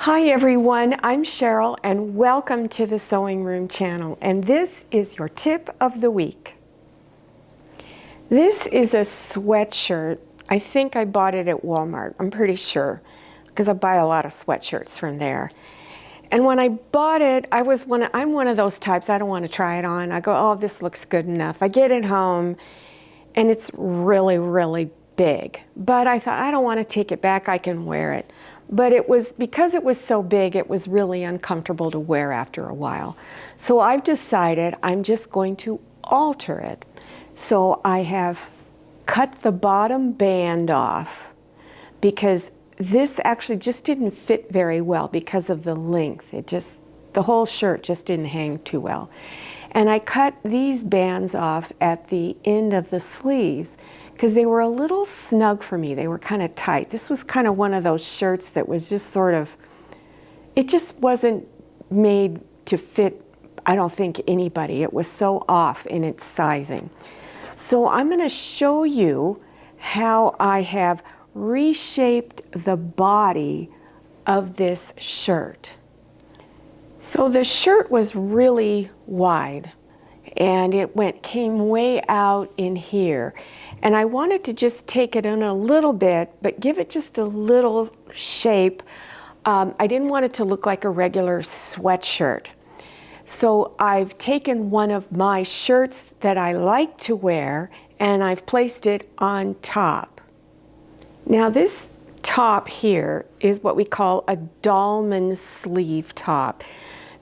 Hi everyone, I'm Cheryl and welcome to the Sewing Room channel, and this is your tip of the week. This is a sweatshirt. I think I bought it at Walmart, I'm pretty sure, because I buy a lot of sweatshirts from there. And when I bought it, I'm one of those types, I don't want to try it on. I go, oh, this looks good enough. I get it home and it's really, really big. But I thought, I don't want to take it back, I can wear it. But because it was so big, it was really uncomfortable to wear after a while. So I've decided I'm just going to alter it. So I have cut the bottom band off because this actually just didn't fit very well because of the length. The whole shirt just didn't hang too well. And I cut these bands off at the end of the sleeves because they were a little snug for me. They were kind of tight. This was kind of one of those shirts that was just it just wasn't made to fit, I don't think, anybody. It was so off in its sizing. So I'm going to show you how I have reshaped the body of this shirt. So the shirt was really wide and it came way out in here. And I wanted to just take it in a little bit, but give it just a little shape. I didn't want it to look like a regular sweatshirt. So I've taken one of my shirts that I like to wear and I've placed it on top. Now this top here is what we call a dolman sleeve top.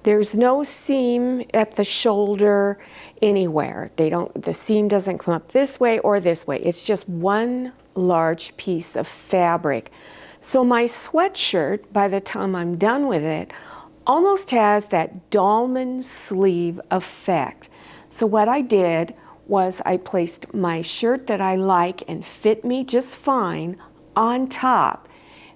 There's no seam at the shoulder anywhere. The seam doesn't come up this way or this way. It's just one large piece of fabric. So my sweatshirt, by the time I'm done with it, almost has that dolman sleeve effect. So what I did was I placed my shirt that I like and fit me just fine on top.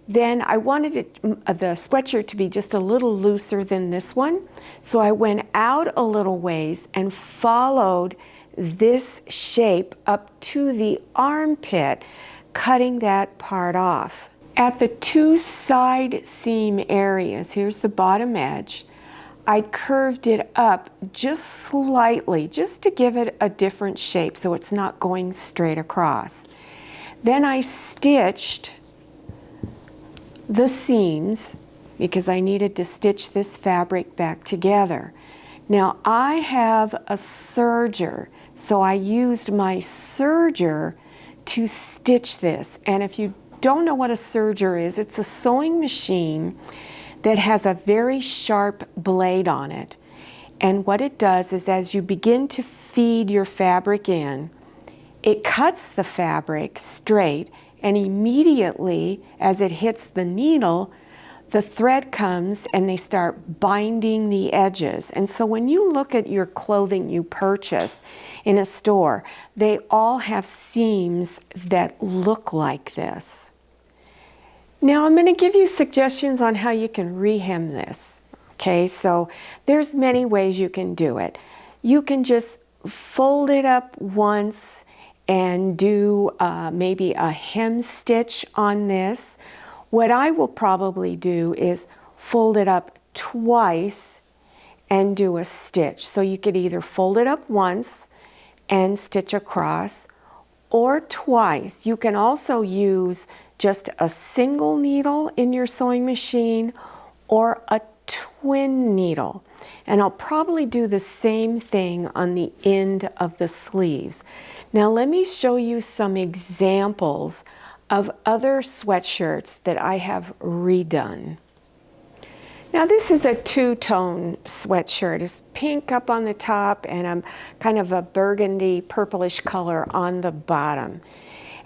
Then I wanted the sweatshirt to be just a little looser than this one. So I went out a little ways and followed this shape up to the armpit, cutting that part off. At the two side seam areas, here's the bottom edge, I curved it up just slightly, just to give it a different shape so it's not going straight across. Then I stitched the seams because I needed to stitch this fabric back together. Now I have a serger, so I used my serger to stitch this. And if you don't know what a serger is, it's a sewing machine that has a very sharp blade on it. And what it does is as you begin to feed your fabric in, it cuts the fabric straight, and immediately as it hits the needle, the thread comes and they start binding the edges. And so when you look at your clothing you purchase in a store, they all have seams that look like this. Now I'm going to give you suggestions on how you can rehem this. Okay, so there's many ways you can do it. You can just fold it up once and do maybe a hem stitch on this. What I will probably do is fold it up twice and do a stitch. So you could either fold it up once and stitch across, or twice. You can also use just a single needle in your sewing machine or a twin needle. And I'll probably do the same thing on the end of the sleeves. Now let me show you some examples of other sweatshirts that I have redone. Now this is a two-tone sweatshirt. It's pink up on the top and a kind of a burgundy purplish color on the bottom.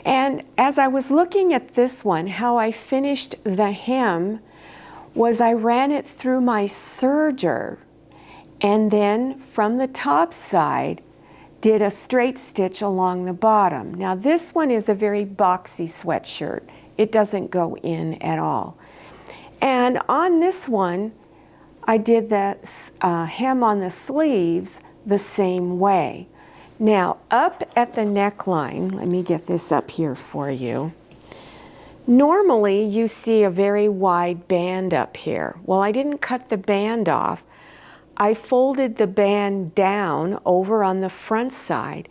And as I was looking at this one, how I finished the hem was I ran it through my serger and then from the top side did a straight stitch along the bottom. Now this one is a very boxy sweatshirt. It doesn't go in at all. And on this one, I did the hem on the sleeves the same way. Now up at the neckline, let me get this up here for you. Normally you see a very wide band up here. Well, I didn't cut the band off. I folded the band down over on the front side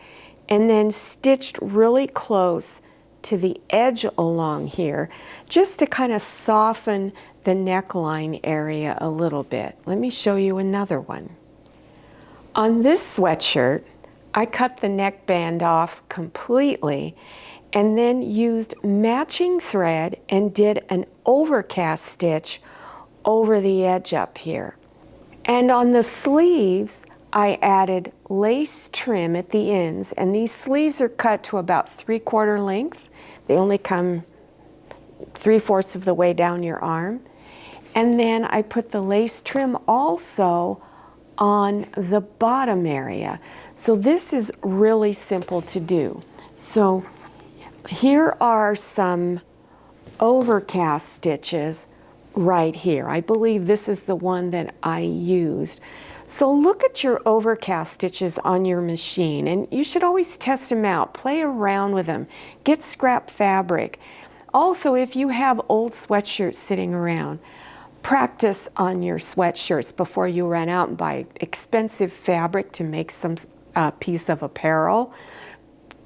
and then stitched really close to the edge along here just to kind of soften the neckline area a little bit. Let me show you another one. On this sweatshirt, I cut the neckband off completely and then used matching thread and did an overcast stitch over the edge up here. And on the sleeves, I added lace trim at the ends, and these sleeves are cut to about 3/4 length. They only come 3/4 of the way down your arm. And then I put the lace trim also on the bottom area. So this is really simple to do. So here are some overcast stitches right here. I believe this is the one that I used. So look at your overcast stitches on your machine, and you should always test them out. Play around with them. Get scrap fabric. Also, if you have old sweatshirts sitting around, practice on your sweatshirts before you run out and buy expensive fabric to make some piece of apparel.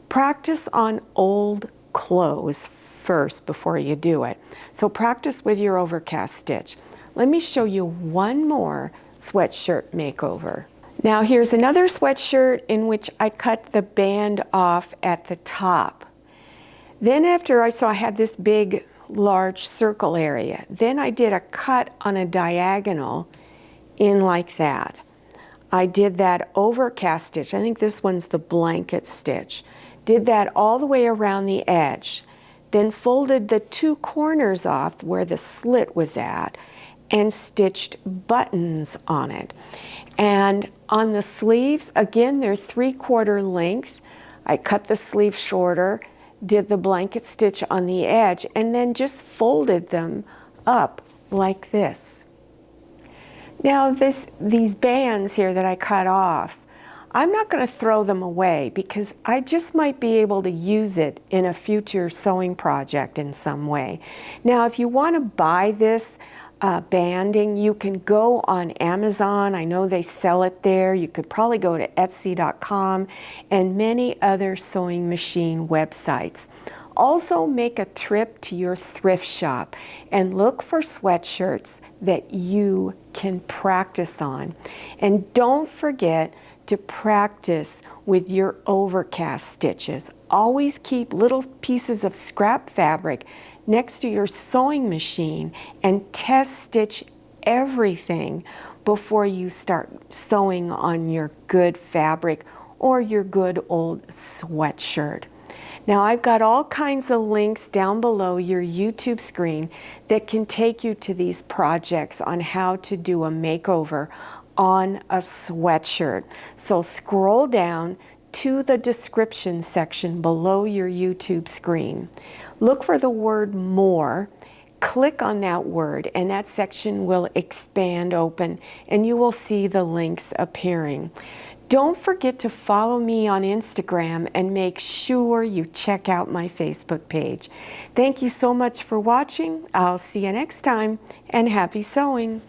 Practice on old clothes first before you do it. So practice with your overcast stitch. Let me show you one more sweatshirt makeover. Now here's another sweatshirt in which I cut the band off at the top. Then after I saw I had this big large circle area, then I did a cut on a diagonal in like that. I did that overcast stitch. I think this one's the blanket stitch. Did that all the way around the edge. Then folded the two corners off where the slit was at and stitched buttons on it. And on the sleeves, again, they're 3/4 length. I cut the sleeve shorter, did the blanket stitch on the edge, and then just folded them up like this. Now these bands here that I cut off, I'm not going to throw them away because I just might be able to use it in a future sewing project in some way. Now if you want to buy this banding, you can go on Amazon. I know they sell it there. You could probably go to Etsy.com and many other sewing machine websites. Also make a trip to your thrift shop and look for sweatshirts that you can practice on. And don't forget to practice with your overcast stitches. Always keep little pieces of scrap fabric next to your sewing machine and test stitch everything before you start sewing on your good fabric or your good old sweatshirt. Now I've got all kinds of links down below your YouTube screen that can take you to these projects on how to do a makeover on a sweatshirt. So scroll down to the description section below your YouTube screen. Look for the word more, click on that word, and that section will expand open and you will see the links appearing. Don't forget to follow me on Instagram and make sure you check out my Facebook page. Thank you so much for watching. I'll see you next time, and happy sewing.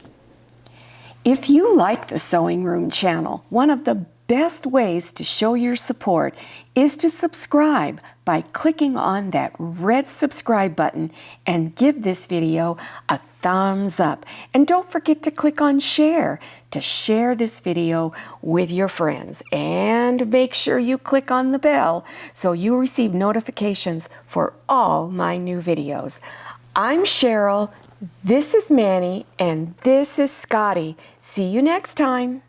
If you like the Sewing Room channel, one of the best ways to show your support is to subscribe by clicking on that red subscribe button and give this video a thumbs up. And don't forget to click on share to share this video with your friends. And make sure you click on the bell so you receive notifications for all my new videos. I'm Cheryl, this is Manny, and this is Scotty. See you next time.